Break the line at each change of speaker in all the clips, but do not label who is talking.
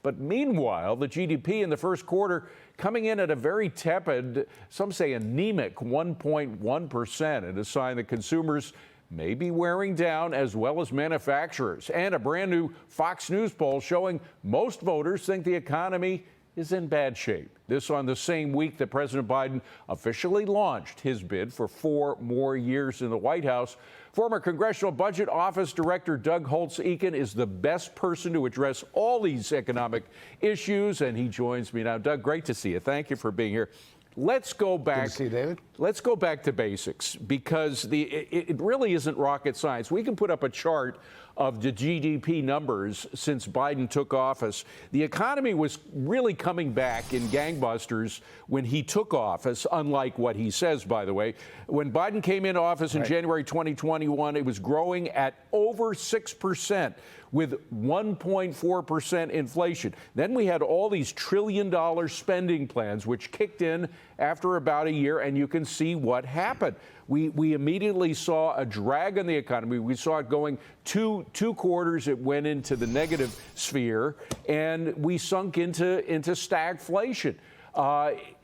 But meanwhile, the GDP in the first quarter coming in at a very tepid, some say anemic 1.1%, and a sign that consumers may be wearing down, as well as manufacturers. And a brand new Fox News poll showing most voters think the economy is in bad shape. This on the same week that President Biden officially launched his bid for 4 more years in the White House. Former Congressional Budget Office Director Doug Holtz-Eakin is the best person to address all these economic issues, and he joins me now. Doug, great to see you. Thank you for being here. Let's go back.
Good to see you, David.
Let's go back to basics, because it really isn't rocket science. We can put up a chart of the GDP numbers since Biden took office. The economy was really coming back in gangbusters when he took office, unlike what he says, by the way. When Biden came into office in January 2021, it was growing at over 6%. With 1.4% inflation. Then we had all these trillion-dollar spending plans, which kicked in after about a year, and you can see what happened. We immediately saw a drag on the economy. We saw it going two quarters. It went into the negative sphere, and we sunk into stagflation.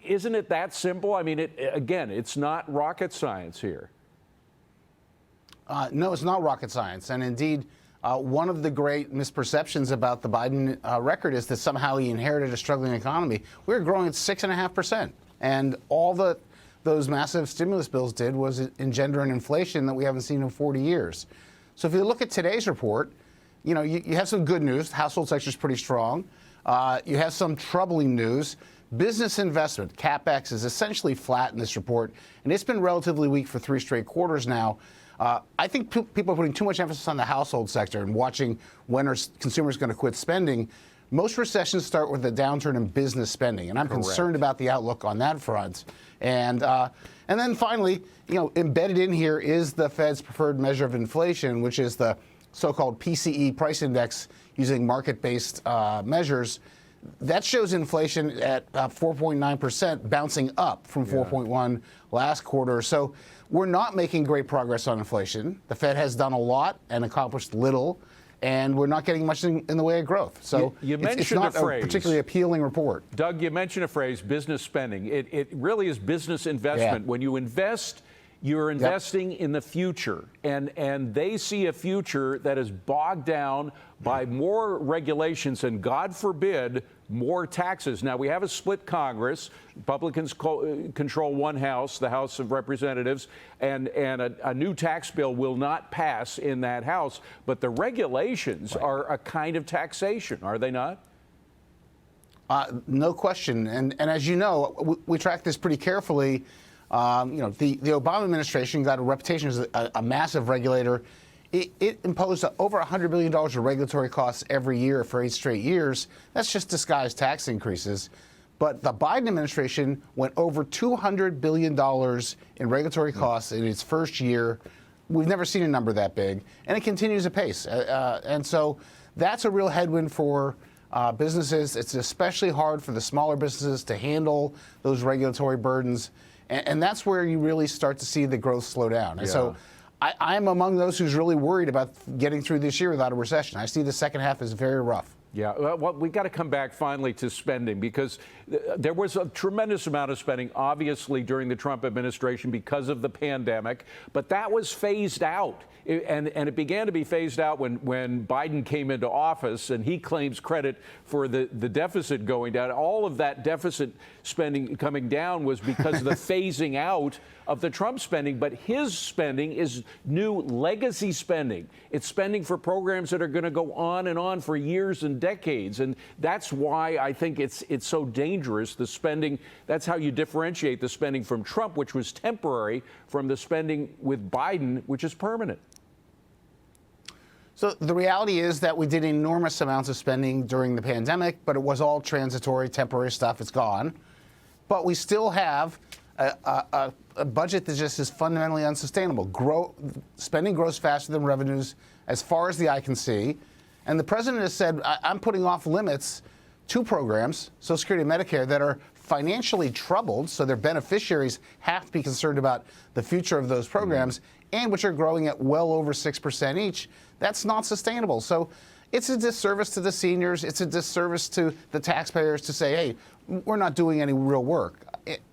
Isn't it that simple? I mean, again, it's not rocket science here.
No, it's not rocket science, and indeed, one of the great misperceptions about the Biden record is that somehow he inherited a struggling economy. We were growing at 6.5%, and all those massive stimulus bills did was engender an inflation that we haven't seen in 40 years. So if you look at today's report, you know, you have some good news. The household sector is pretty strong. You have some troubling news. Business investment, CapEx, is essentially flat in this report, and it's been relatively weak for 3 straight quarters now. I think people are putting too much emphasis on the household sector and watching when are consumers going to quit spending. Most recessions start with a downturn in business spending, and I'm concerned about the outlook on that front. And then finally, you know, embedded in here is the Fed's preferred measure of inflation, which is the so-called PCE price index using market-based measures. That shows inflation at 4.9%, bouncing up from 4.1 last quarter. So we're not making great progress on inflation. The Fed has done a lot and accomplished little, and we're not getting much in the way of growth. So it's not a particularly appealing report.
Doug, you mentioned a phrase, business spending. It really is business investment. When you invest, you're investing in the future, and they see a future that is bogged down by more regulations and, God forbid, more taxes. Now, we have a split Congress. Republicans control one house, the House of Representatives, and a new tax bill will not pass in that house. But the regulations are a kind of taxation, are they not?
No question. And as you know, we track this pretty carefully. You know, the Obama administration got a reputation as a massive regulator. It imposed over $100 billion of regulatory costs every year for 8 straight years. That's just disguised tax increases. But the Biden administration went over $200 billion in regulatory costs in its first year. We've never seen a number that big, and it continues apace. And so that's a real headwind for businesses. It's especially hard for the smaller businesses to handle those regulatory burdens. And that's where you really start to see the growth slow down. And so I'm among those who's really worried about getting through this year without a recession. I see the second half as very rough.
Yeah, well, we've got to come back finally to spending, because there was a tremendous amount of spending, obviously, during the Trump administration because of the pandemic, but that was phased out. And it began to be phased out when Biden came into office, and he claims credit for the deficit going down. All of that deficit spending coming down was because of the phasing out of the Trump spending. But his spending is new legacy spending. It's spending for programs that are going to go on and on for years and decades. And that's why I think it's so dangerous, the spending. That's how you differentiate the spending from Trump, which was temporary, from the spending with Biden, which is permanent.
So the reality is that we did enormous amounts of spending during the pandemic, but it was all transitory, temporary stuff. It's gone. But we still have a budget that just is fundamentally unsustainable. Spending grows faster than revenues as far as the eye can see. And the president has said, I'm putting off limits to programs, Social Security and Medicare, that are financially troubled, so their beneficiaries have to be concerned about the future of those programs, and which are growing at well over 6% each. That's not sustainable. So It's a disservice to the seniors. It's a disservice to the taxpayers to say, hey, we're not doing any real work.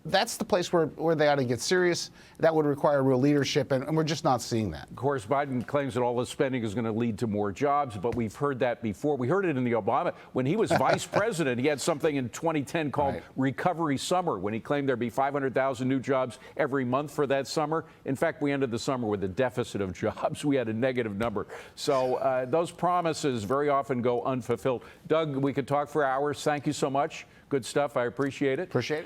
That's the place where they ought to get serious. That would require real leadership, and we're just not seeing that.
Of course, Biden claims that all this spending is going to lead to more jobs, but we've heard that before. We heard it in the Obama. When he was vice president, he had something in 2010 called Recovery Summer, when he claimed there'd be 500,000 new jobs every month for that summer. In fact, we ended the summer with a deficit of jobs. We had a negative number. So those promises very often go unfulfilled. Doug, we could talk for hours. Thank you so much. Good stuff. I appreciate it.
Appreciate it.